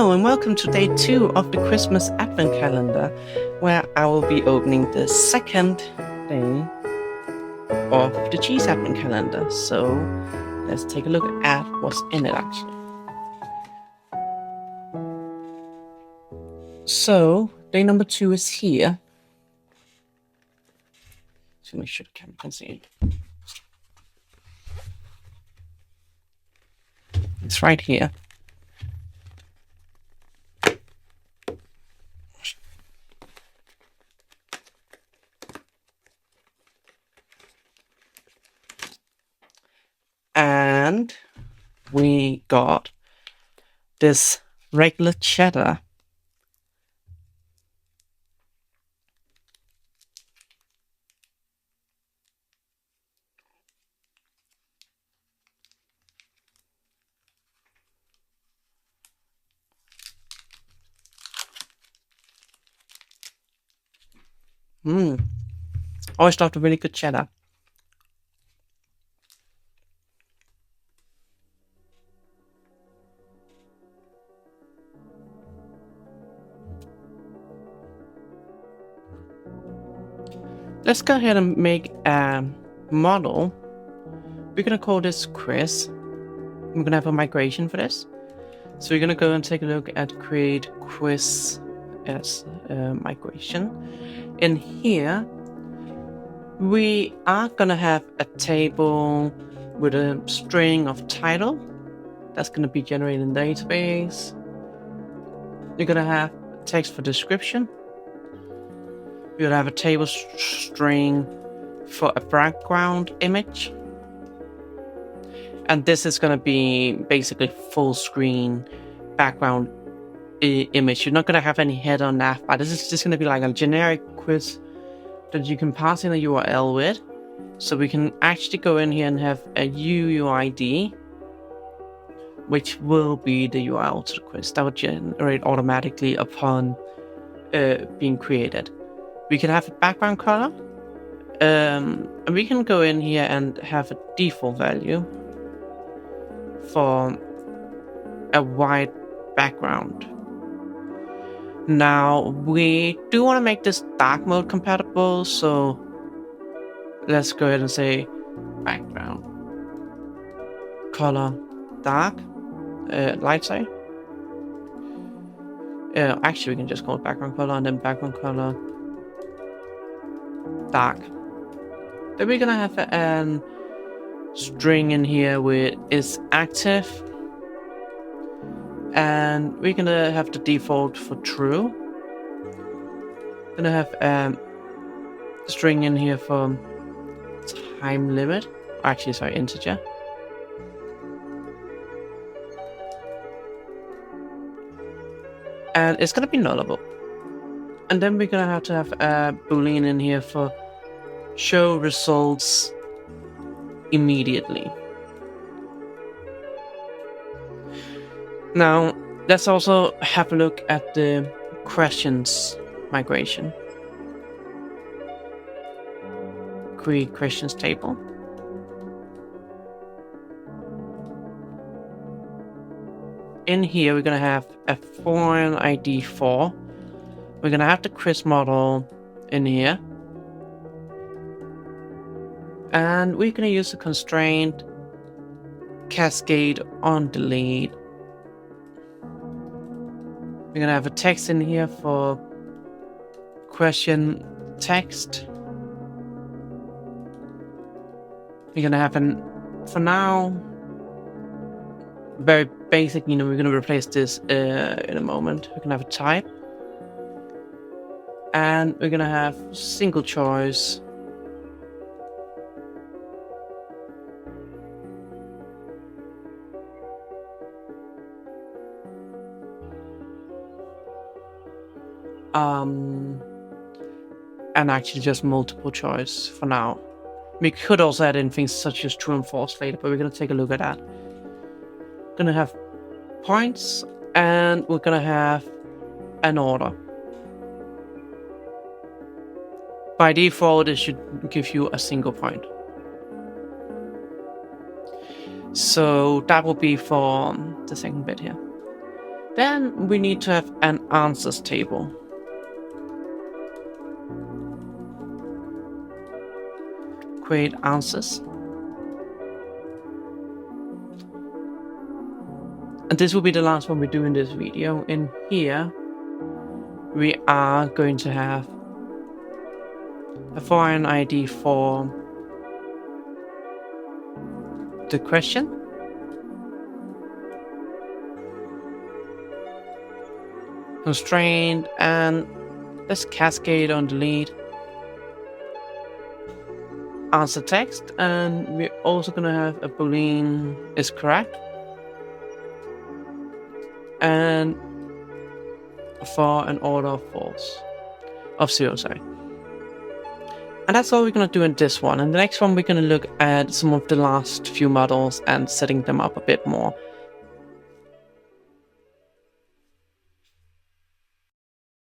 Hello and welcome to day 2 of the Christmas Advent Calendar, where I will be opening the second day of the Cheese Advent Calendar. So let's take a look at what's in it actually. So day number 2 is here. So make sure the camera can see it. It's right here. And we got this regular cheddar. Always loved a really good cheddar. Let's go ahead and make a model. We're gonna call this Chris. We're gonna have a migration for this. So we're gonna go and take a look at create Chris as a migration. In here, we are gonna have a table with a string of title. That's gonna be generated in the database. You're gonna have text for description. You're gonna have a table string for a background image. And this is going to be basically full screen background image. You're not going to have any header or nav bar. This is just going to be like a generic quiz that you can pass in a URL with. So we can actually go in here and have a UUID, which will be the URL to the quiz. That will generate automatically upon being created. We can have a background color. And we can go in here and have a default value for a white background. Now we do want to make this dark mode compatible, so let's go ahead and say background color dark, light side. Actually, we can just call it background color and then background color dark. Then we're gonna have an string in here with is active, and we're gonna have the default for true. Gonna have a string in here for time limit, actually sorry, integer. And it's gonna be nullable. And then we're gonna have to have a boolean in here for show results immediately. Now let's also have a look at the questions migration. Create questions table. In here we're gonna have a foreign ID 4. We're gonna have the Chris model in here. And we're going to use the constraint cascade on delete. We're going to have a text in here for question text. We're going to have for now, very basic, we're going to replace this in a moment. We're going to have a type. And we're going to have single choice. And actually just multiple choice for now. We could also add in things such as true and false later, but we're going to take a look at that. We're going to have points, and we're going to have an order. By default, it should give you a single point. So that will be for the second bit here. Then we need to have an answers table. Create answers. And this will be the last one we do in this video. In here, we are going to have a foreign ID for the question. Constraint, and let's cascade on delete. Answer text, and we're also gonna have a boolean is correct. And for an order of false. Of 0, sorry. And that's all we're gonna do in this one. And the next one we're gonna look at some of the last few models and setting them up a bit more.